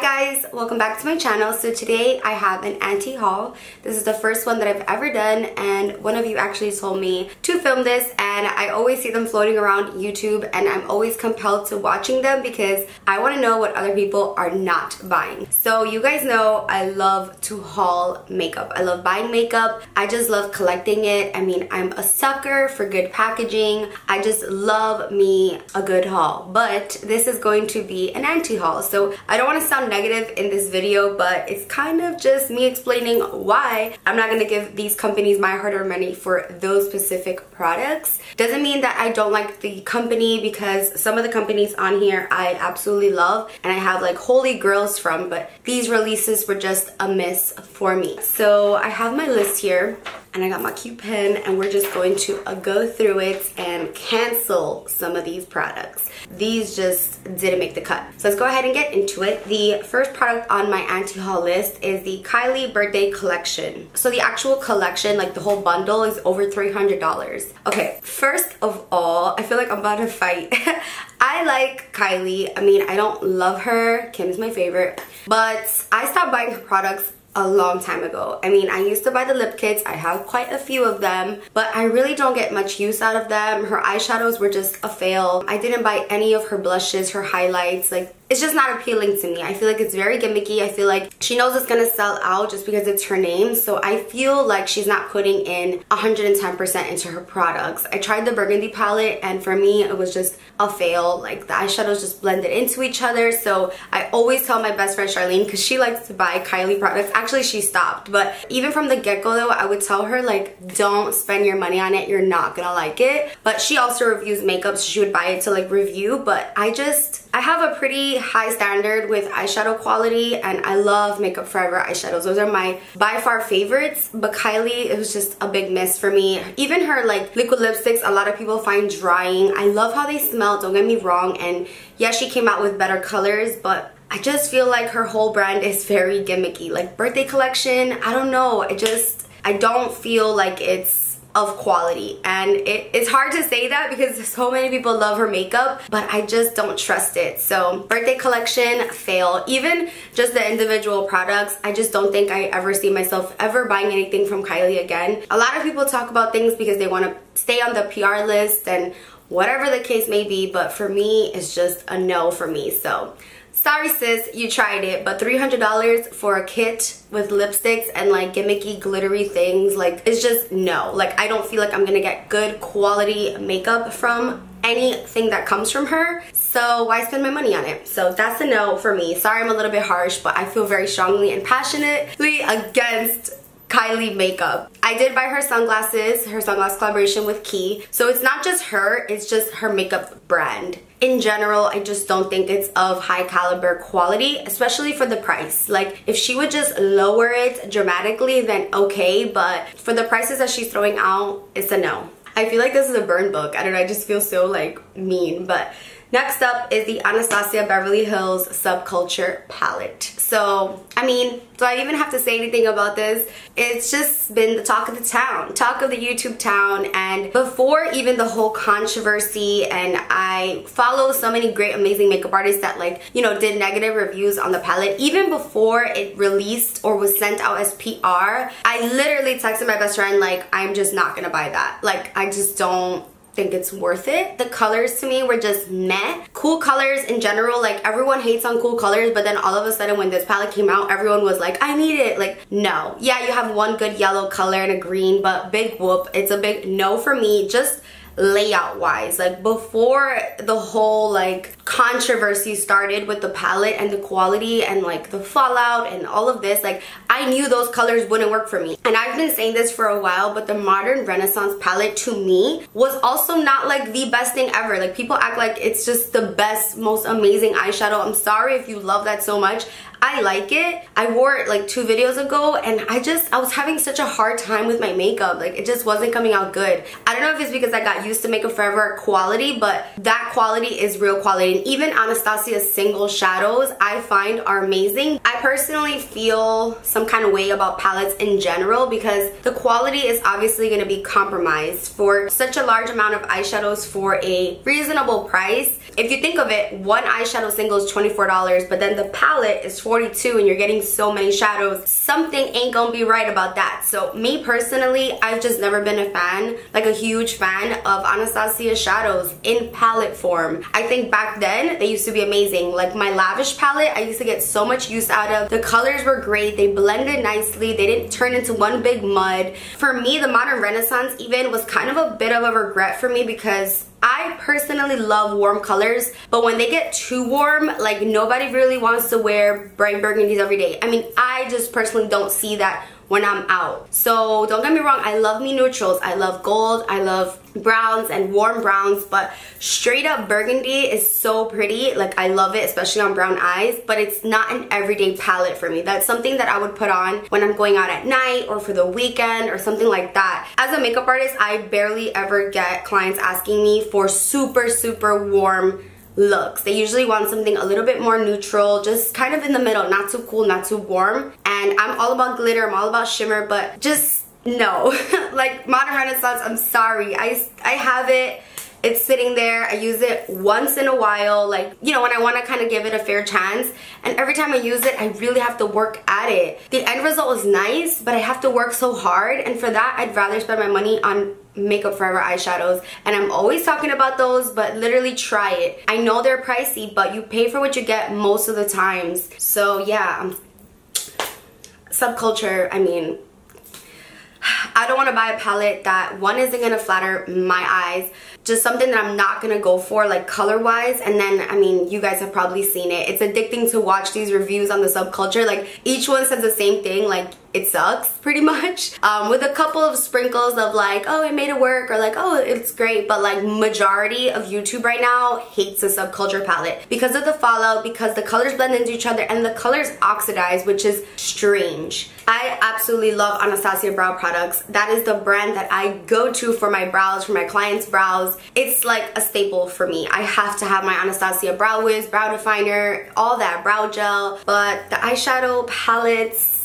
Hi guys, welcome back to my channel. So today I have an anti haul. This is the first one that I've ever done, and one of you actually told me to film this, and I always see them floating around YouTube and I'm always compelled to watching them because I want to know what other people are not buying. So you guys know I love to haul makeup. I love buying makeup. I just love collecting it. I mean, I'm a sucker for good packaging. I just love me a good haul, but this is going to be an anti haul. So I don't want to sound negative in this video, but it's kind of just me explaining why I'm not going to give these companies my hard-earned money for those specific products. Doesn't mean that I don't like the company, because some of the companies on here I absolutely love and I have like holy grails from, but these releases were just a miss for me. So I have my list here and I got my cute pen and we're just going to go through it and cancel some of these products. These just didn't make the cut. So let's go ahead and get into it. The first product on my anti-haul list is the Kylie birthday collection. So the actual collection, like the whole bundle, is over $300. Okay, first of all, I feel like I'm about to fight. I like Kylie. I mean, I don't love her. Kim's my favorite. But I stopped buying her products a long time ago. I mean, I used to buy the lip kits. I have quite a few of them, but I really don't get much use out of them. Her eyeshadows were just a fail. I didn't buy any of her blushes, her highlights. Like, it's just not appealing to me. I feel like it's very gimmicky. I feel like she knows it's gonna sell out just because it's her name. So I feel like she's not putting in 110% into her products. I tried the burgundy palette and for me it was just a fail. Like, the eyeshadows just blended into each other. So I always tell my best friend Charlene, because she likes to buy Kylie products. Actually, she stopped, but even from the get-go though, I would tell her, like, don't spend your money on it. You're not gonna like it. But she also reviews makeup, so she would buy it to like review. But I have a pretty high standard with eyeshadow quality, and I love Makeup Forever eyeshadows. Those are my by far favorites, but Kylie, it was just a big miss for me. Even her like liquid lipsticks, a lot of people find drying. I love how they smell, don't get me wrong, and yeah, she came out with better colors, but I just feel like her whole brand is very gimmicky. Like, birthday collection, I don't know, I don't feel like it's of quality, and it's hard to say that because so many people love her makeup, but I just don't trust it. So birthday collection, fail. Even just the individual products, I just don't think I ever see myself ever buying anything from Kylie again. A lot of people talk about things because they want to stay on the PR list and whatever the case may be, but for me it's just a no for me. So sorry sis, you tried it, but $300 for a kit with lipsticks and like gimmicky glittery things, like, it's just no. Like, I don't feel like I'm gonna get good quality makeup from anything that comes from her, so why spend my money on it? So that's a no for me. Sorry I'm a little bit harsh, but I feel very strongly and passionately against Kylie makeup. I did buy her sunglass collaboration with Key. So it's not just her, it's just her makeup brand. In general, I just don't think it's of high caliber quality, especially for the price. Like, if she would just lower it dramatically, then okay, but for the prices that she's throwing out, it's a no. I feel like this is a burn book. I don't know, I just feel so like mean, but next up is the Anastasia Beverly Hills Subculture palette. So, I mean, do I even have to say anything about this? It's just been the talk of the town, talk of the YouTube town, and before even the whole controversy, and I follow so many great amazing makeup artists that, like, you know, did negative reviews on the palette. Even before it released or was sent out as PR, I literally texted my best friend, like, I'm just not gonna buy that. Like, I just don't think it's worth it. The colors to me were just meh. Cool colors in general, like, everyone hates on cool colors, but then all of a sudden when this palette came out, everyone was like, I need it. Like, no. Yeah, you have one good yellow color and a green, but big whoop. It's a big no for me. Just layout wise, like, before the whole like controversy started with the palette and the quality and like the fallout and all of this, like, I knew those colors wouldn't work for me. And I've been saying this for a while, but the Modern Renaissance palette to me was also not like the best thing ever. Like, people act like it's just the best, most amazing eyeshadow. I'm sorry if you love that so much. I like it. I wore it like 2 videos ago and I was having such a hard time with my makeup. Like, it just wasn't coming out good. I don't know if it's because I got used to Makeup Forever quality, but that quality is real quality. And even Anastasia's single shadows I find are amazing. I personally feel some kind of way about palettes in general, because the quality is obviously going to be compromised for such a large amount of eyeshadows for a reasonable price. If you think of it, one eyeshadow single is $24, but then the palette is $42 and you're getting so many shadows. Something ain't gonna be right about that. So me personally, I've just never been a fan, like a huge fan of Anastasia shadows in palette form. I think back then they used to be amazing. Like my Lavish palette, I used to get so much use out of. The colors were great, they blended nicely, they didn't turn into one big mud. For me, the Modern Renaissance even was kind of a bit of a regret for me, because I personally love warm colors, but when they get too warm, like nobody really wants to wear bright burgundies every day. I mean, I just personally don't see that when I'm out. So don't get me wrong, I love me neutrals. I love gold, I love browns and warm browns, but straight up burgundy is so pretty. Like I love it, especially on brown eyes, but it's not an everyday palette for me. That's something that I would put on when I'm going out at night or for the weekend or something like that. As a makeup artist, I barely ever get clients asking me for super warm looks. They usually want something a little bit more neutral, just kind of in the middle, not too cool, not too warm. And I'm all about glitter, I'm all about shimmer, but just no. Like Modern Renaissance, I'm sorry, I have it, it's sitting there, I use it once in a while, like, you know, when I want to kind of give it a fair chance, and every time I use it, I really have to work at it. The end result is nice, but I have to work so hard, and for that, I'd rather spend my money on Makeup Forever eyeshadows. And I'm always talking about those, but literally try it. I know they're pricey, but you pay for what you get most of the times. So yeah, subculture, I mean, I don't want to buy a palette that, one, isn't going to flatter my eyes, just something that I'm not going to go for, like color wise. And then, I mean, you guys have probably seen it, it's addicting to watch these reviews on the subculture. Like each one says the same thing, like it sucks pretty much, with a couple of sprinkles of like, oh, it made it work, or like, oh, it's great. But like majority of YouTube right now hates the subculture palette because of the fallout, because the colors blend into each other and the colors oxidize, which is strange. I absolutely love Anastasia brow products. That is the brand that I go to for my brows, for my clients' brows. It's like a staple for me. I have to have my Anastasia brow wiz, brow definer, all that, brow gel. But the eyeshadow palettes,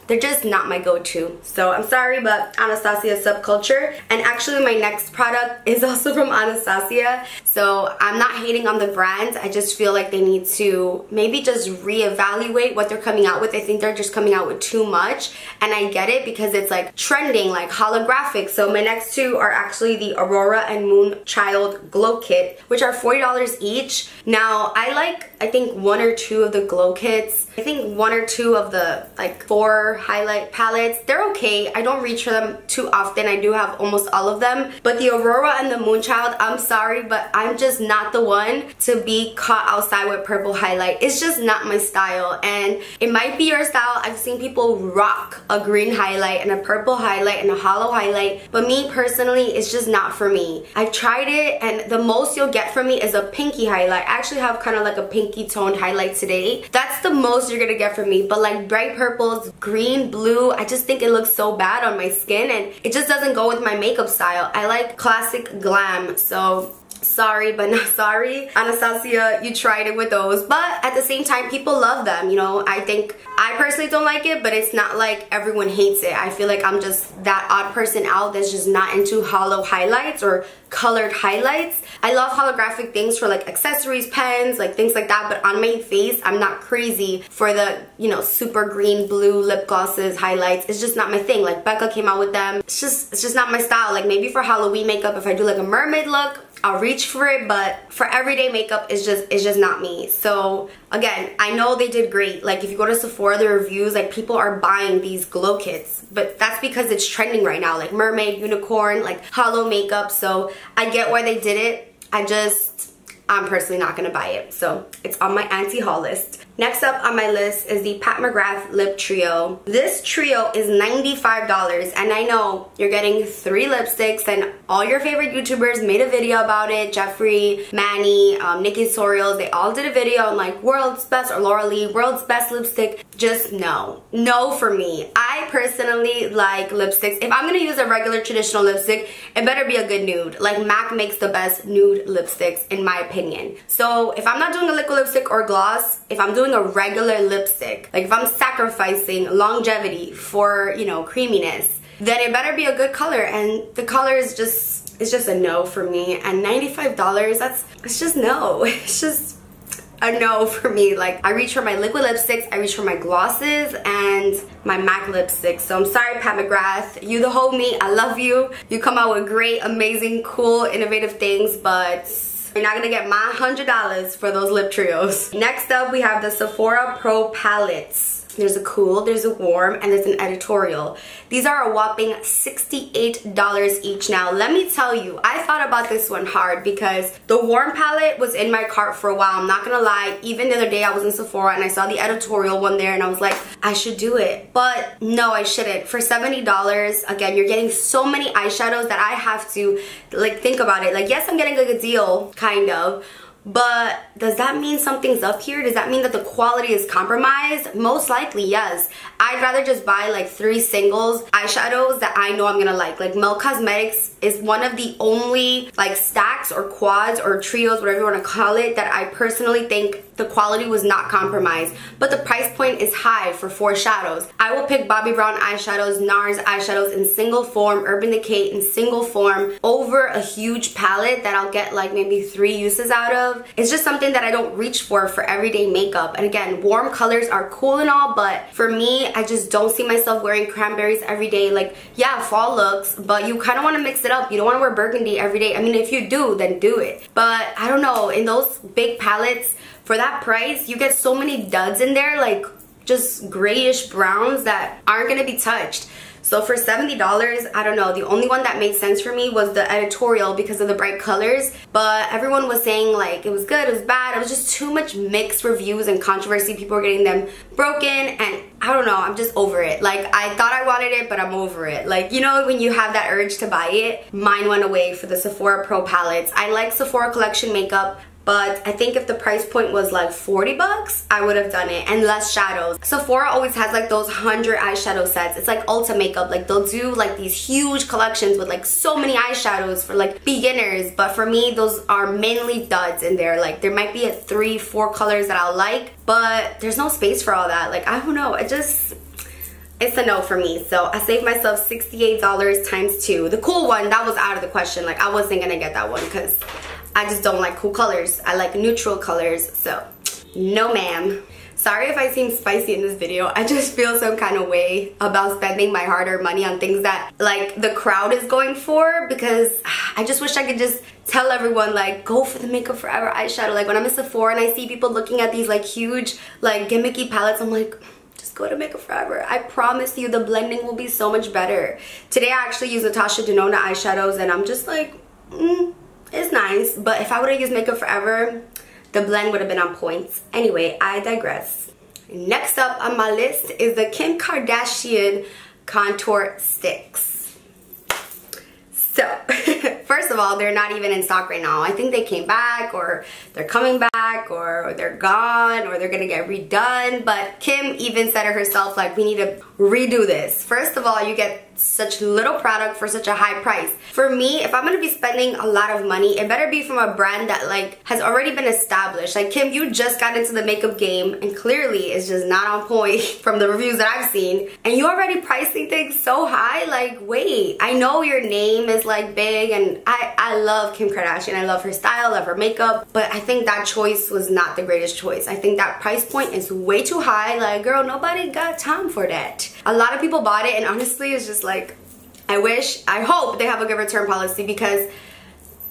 they're just not my go-to. So I'm sorry, but Anastasia subculture. And actually my next product is also from Anastasia. So I'm not hating on the brand. I just feel like they need to maybe just reevaluate what they're coming out with. I think they're just coming out with too much. And I get it because it's like trending, like holographic. So my next two are actually the Aurora and Moonchild Glow Kit, which are $40 each. Now I like, I think one or two of the glow kits. I think one or two of the like 4 highlight palettes. They're okay. I don't reach for them too often. I do have almost all of them. But the Aurora and the Moonchild, I'm sorry, but I'm just not the one to be caught outside with purple highlight. It's just not my style. And it might be your style. I've seen people rock a green highlight and a purple highlight and a hollow highlight. But me personally, it's just not for me. I tried it, and the most you'll get from me is a pinky highlight. I actually have kind of like a pinky toned highlight today. That's the most you're gonna get from me. But like bright purples, green, blue, I just think it looks so bad on my skin, and it just doesn't go with my makeup style. I like classic glam. So sorry, but not sorry. Anastasia, you tried it with those, but at the same time, people love them, you know. I personally don't like it, but it's not like everyone hates it. I feel like I'm just that odd person out that's just not into hollow highlights or colored highlights. I love holographic things for like accessories, pens, like things like that, but on my face, I'm not crazy for the, you know, super green, blue lip glosses, highlights. It's just not my thing. Like Becca came out with them. It's just not my style. Like maybe for Halloween makeup, if I do like a mermaid look, I'll reach for it, but for everyday makeup, it's just not me. So again, I know they did great. Like if you go to Sephora, the reviews, like people are buying these glow kits, but that's because it's trending right now, like mermaid, unicorn, like hollow makeup. So I get why they did it. I'm personally not gonna buy it. So it's on my anti-haul list. Next up on my list is the Pat McGrath Lip Trio. This trio is $95, and I know you're getting 3 lipsticks, and all your favorite YouTubers made a video about it. Jeffree, Manny, Nikki Tutorials, they all did a video on like world's best, or Laura Lee, world's best lipstick. Just no. No for me. I personally like lipsticks. If I'm gonna use a regular traditional lipstick, it better be a good nude. Like MAC makes the best nude lipsticks in my opinion. So if I'm not doing a liquid lipstick or gloss, if I'm doing doing a regular lipstick, like if I'm sacrificing longevity for, you know, creaminess, then it better be a good color. And the color is just, it's just a no for me. And $95, it's just no. It's just a no for me. Like, I reach for my liquid lipsticks, I reach for my glosses and my MAC lipsticks. So I'm sorry, Pat McGrath, you the homie, I love you. You come out with great, amazing, cool, innovative things, but you're not gonna get my $100 for those lip trios. Next up, we have the Sephora Pro palettes. There's a cool, there's a warm, and there's an editorial. These are a whopping $68 each. Now, let me tell you, I thought about this one hard because the warm palette was in my cart for a while. I'm not gonna lie. Even the other day, I was in Sephora and I saw the editorial one there and I was like, I should do it. But no, I shouldn't. For $70, again, you're getting so many eyeshadows that I have to, like, think about it. Like, yes, I'm getting a good deal, kind of. But does that mean something's up here? Does that mean that the quality is compromised? Most likely, yes. I'd rather just buy like 3 singles eyeshadows that I know I'm gonna like. Like, Mel Cosmetics is one of the only like stacks or quads or trios, whatever you wanna call it, that I personally think the quality was not compromised. But the price point is high for 4 shadows. I will pick Bobbi Brown eyeshadows, NARS eyeshadows in single form, Urban Decay in single form, over a huge palette that I'll get like maybe 3 uses out of. It's just something that I don't reach for everyday makeup. And again, warm colors are cool and all, but for me, I just don't see myself wearing cranberries every day. Like, yeah, fall looks, but you kind of want to mix it up. You don't want to wear burgundy every day. I mean, if you do, then do it. But I don't know, in those big palettes, for that price, you get so many duds in there, like just grayish browns that aren't going to be touched. So for $70, I don't know, the only one that made sense for me was the editorial because of the bright colors. But everyone was saying like it was good, it was bad. It was just too much mixed reviews and controversy. People were getting them broken and I don't know, I'm just over it. Like, I thought I wanted it, but I'm over it. Like, you know when you have that urge to buy it? Mine went away for the Sephora Pro palettes. I like Sephora Collection makeup, but I think if the price point was like 40 bucks, I would have done it, and less shadows. Sephora always has like those 100 eyeshadow sets. It's like Ulta makeup. Like, they'll do like these huge collections with like so many eyeshadows for like beginners. But for me, those are mainly duds in there. Like, there might be 3-4 colors that I'll like, but there's no space for all that. Like, I don't know. It's a no for me. So I saved myself $68 times 2. The cool one, that was out of the question. Like, I wasn't gonna get that one because I just don't like cool colors. I like neutral colors, so no ma'am. Sorry if I seem spicy in this video. I just feel some kind of way about spending my hard-earned money on things that like the crowd is going for, because I just wish I could just tell everyone like go for the Makeup Forever eyeshadow. Like, when I'm in Sephora and I see people looking at these like huge like gimmicky palettes, I'm like, just go to Makeup Forever. I promise you the blending will be so much better. Today I actually used Natasha Denona eyeshadows and I'm just like, it's nice, but if I would have used Makeup Forever, the blend would have been on points. Anyway, I digress. Next up on my list is the Kim Kardashian contour sticks. So, first of all, they're not even in stock right now. I think they came back, or they're coming back, or they're gone, or they're gonna get redone. But Kim even said it herself, like, we need to redo this. First of all, you get such little product for such a high price. For me, if I'm gonna be spending a lot of money, it better be from a brand that like has already been established. Like, Kim, you just got into the makeup game and clearly it's just not on point from the reviews that I've seen, and you already pricing things so high. Like, wait, I know your name is like big and I love Kim Kardashian. I love her style, love her makeup, but I think that choice was not the greatest choice. I think that price point is way too high. Like, girl, nobody got time for that. A lot of people bought it and honestly it's just like, I hope they have a good return policy because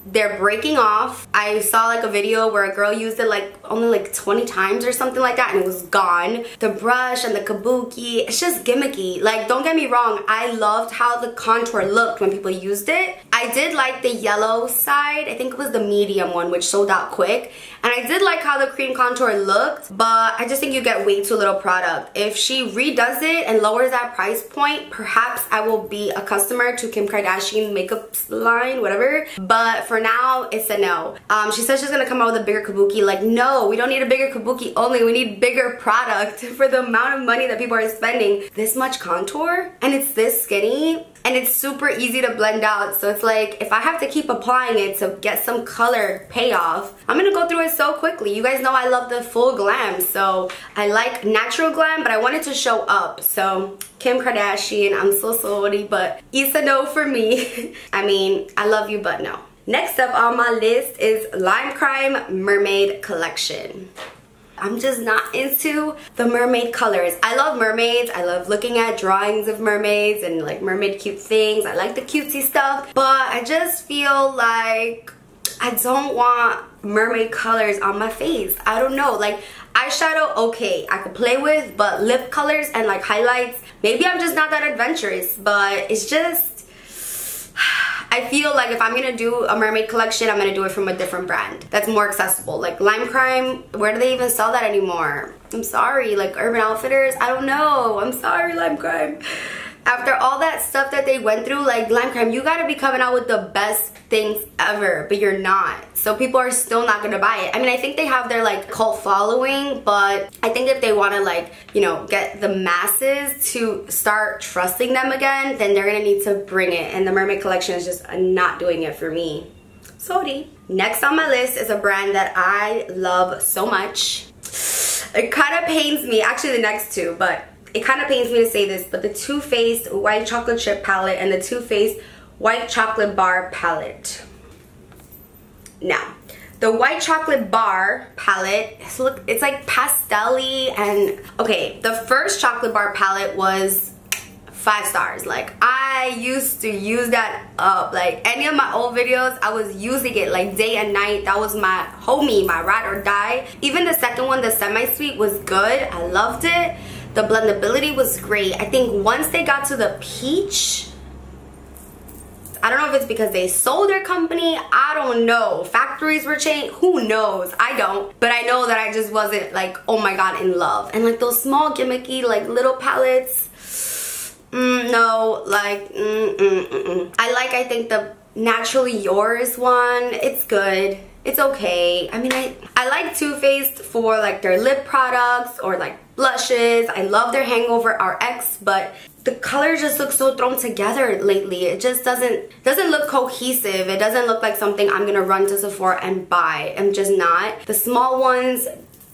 they're breaking off. I saw like a video where a girl used it like only like 20 times or something like that and it was gone. The brush and the kabuki, it's just gimmicky. Like, don't get me wrong, I loved how the contour looked when people used it. I did like the yellow side. I think it was the medium one, which sold out quick. And I did like how the cream contour looked, but I just think you get way too little product. If she redoes it and lowers that price point, perhaps I will be a customer to Kim Kardashian makeup line, whatever. But for now, it's a no. She said she's gonna come out with a bigger kabuki. Like, no, we don't need a bigger kabuki only. We need bigger product for the amount of money that people are spending. This much contour and it's this skinny. and it's super easy to blend out. So it's like, if I have to keep applying it to get some color payoff, I'm gonna go through it so quickly. You guys know I love the full glam, so I like natural glam, but I want it to show up. So Kim Kardashian, I'm so sorry, but it's a no for me. I mean, I love you, but no. Next up on my list is Lime Crime Mermaid Collection. I'm just not into the mermaid colors. I love mermaids. I love looking at drawings of mermaids and like mermaid cute things. I like the cutesy stuff, but I just feel like I don't want mermaid colors on my face. I don't know, like eyeshadow, okay, I could play with, but lip colors and like highlights, maybe I'm just not that adventurous, but it's just, I feel like if I'm gonna do a mermaid collection, I'm gonna do it from a different brand that's more accessible. Like Lime Crime, where do they even sell that anymore? I'm sorry, like Urban Outfitters, I don't know. I'm sorry, Lime Crime. After all that stuff that they went through, like Lime Crime, you gotta be coming out with the best things ever, but you're not. So people are still not gonna buy it. I mean, I think they have their like cult following, but I think if they wanna like, you know, get the masses to start trusting them again, then they're gonna need to bring it. And the Mermaid Collection is just not doing it for me. Sorry. Next on my list is a brand that I love so much. It kind of pains me, actually the next two, but it kind of pains me to say this, but the Too Faced White Chocolate Chip Palette and the Too Faced White Chocolate Bar Palette. Now, the White Chocolate Bar Palette, it's like pastel-y, and okay, the first chocolate bar palette was 5 stars. Like, I used to use that up. Like, any of my old videos, I was using it like day and night. That was my homie, my ride or die. Even the second one, the semi-sweet, was good. I loved it. The blendability was great. I think once they got to the peach, I don't know if it's because they sold their company, I don't know. Factories were changed, who knows? I don't. But I know that I just wasn't like, oh my god, in love. And like those small gimmicky like little palettes, no, like, I think the Naturally Yours one, it's good. It's okay. I mean, I like Too Faced for like their lip products or like blushes. I love their Hangover RX, but the colors just look so thrown together lately. It just doesn't look cohesive. It doesn't look like something I'm gonna run to Sephora and buy. I'm just not. The small ones,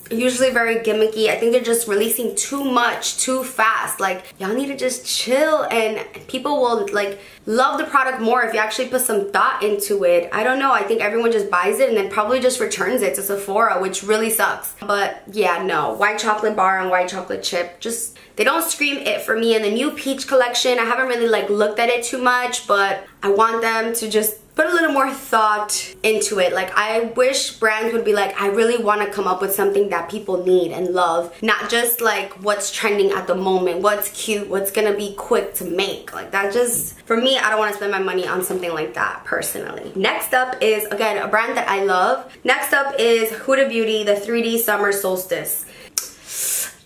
usually very gimmicky. I think they're just releasing too much too fast. Like, y'all need to just chill, and people will like love the product more if you actually put some thought into it. I don't know, I think everyone just buys it and then probably just returns it to Sephora, which really sucks. But yeah, no, White Chocolate Bar and White Chocolate Chip, just, they don't scream it for me. And the new Peach collection, I haven't really like looked at it too much, but I want them to just put a little more thought into it. Like, I wish brands would be like, I really want to come up with something that people need and love, not just like what's trending at the moment, what's cute, what's gonna be quick to make. Like, that just, for me, I don't want to spend my money on something like that personally. Next up is, again, a brand that I love. Next up is Huda Beauty, the 3D Summer Solstice.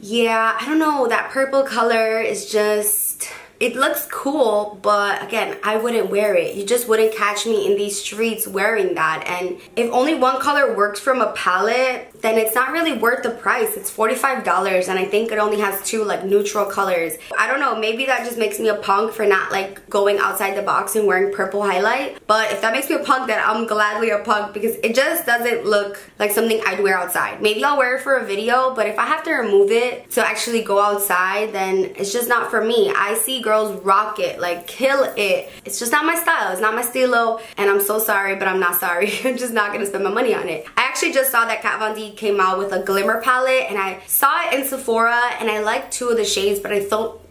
Yeah, I don't know, that purple color is just, it looks cool, but again, I wouldn't wear it. You just wouldn't catch me in these streets wearing that. And if only one color works from a palette, then it's not really worth the price. It's $45, and I think it only has 2 like neutral colors. I don't know, maybe that just makes me a punk for not like going outside the box and wearing purple highlight. But if that makes me a punk, then I'm gladly a punk, because it just doesn't look like something I'd wear outside. Maybe I'll wear it for a video, but if I have to remove it to actually go outside, then it's just not for me. I see girls rock it, like kill it. It's just not my style. It's not my stilo, and I'm so sorry, but I'm not sorry. I'm just not gonna spend my money on it. I actually just saw that Kat Von D came out with a glimmer palette, and I saw it in Sephora, and I liked 2 of the shades, but I don't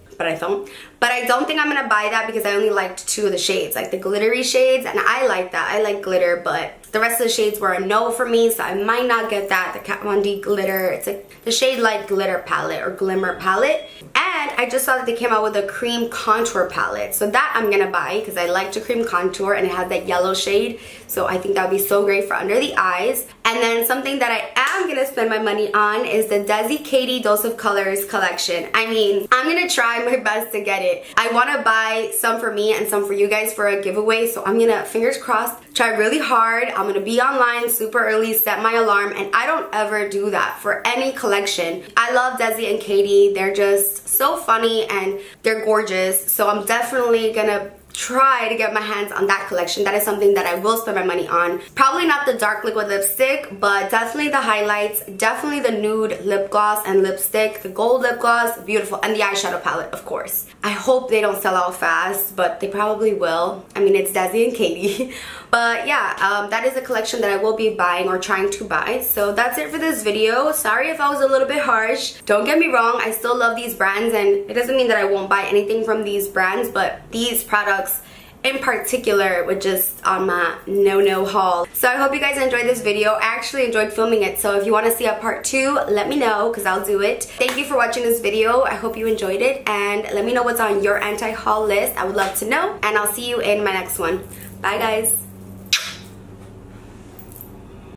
think I'm gonna buy that because I only liked 2 of the shades, like the glittery shades, and I like that. I like glitter, but the rest of the shades were a no for me, so I might not get that. The Kat Von D glitter, it's like the shade Light Glitter palette or glimmer palette. And I just saw that they came out with a cream contour palette, so that I'm gonna buy because I like to cream contour, and it has that yellow shade, so I think that would be so great for under the eyes. And then something that I am gonna spend my money on is the Desi Katy Dose of Colors collection. I mean, I'm gonna try my best to get it. I wanna buy some for me and some for you guys for a giveaway, so I'm gonna, fingers crossed, try really hard. I'm gonna be online super early, set my alarm, and I don't ever do that for any collection. I love Desi and Katy. They're just so funny and they're gorgeous, so I'm definitely gonna try to get my hands on that collection. That is something that I will spend my money on. Probably not the dark liquid lipstick, but definitely the highlights, definitely the nude lip gloss and lipstick, the gold lip gloss, beautiful, and the eyeshadow palette, of course. I hope they don't sell out fast, but they probably will. I mean, it's Desi and Katy. But yeah, that is a collection that I will be buying or trying to buy. So that's it for this video. Sorry if I was a little bit harsh. Don't get me wrong, I still love these brands, and it doesn't mean that I won't buy anything from these brands, but these products in particular were just on my no haul. So I hope you guys enjoyed this video. I actually enjoyed filming it, so if you want to see a part 2, let me know because I'll do it. Thank you for watching this video. I hope you enjoyed it, and let me know what's on your anti-haul list. I would love to know, and I'll see you in my next one. Bye guys.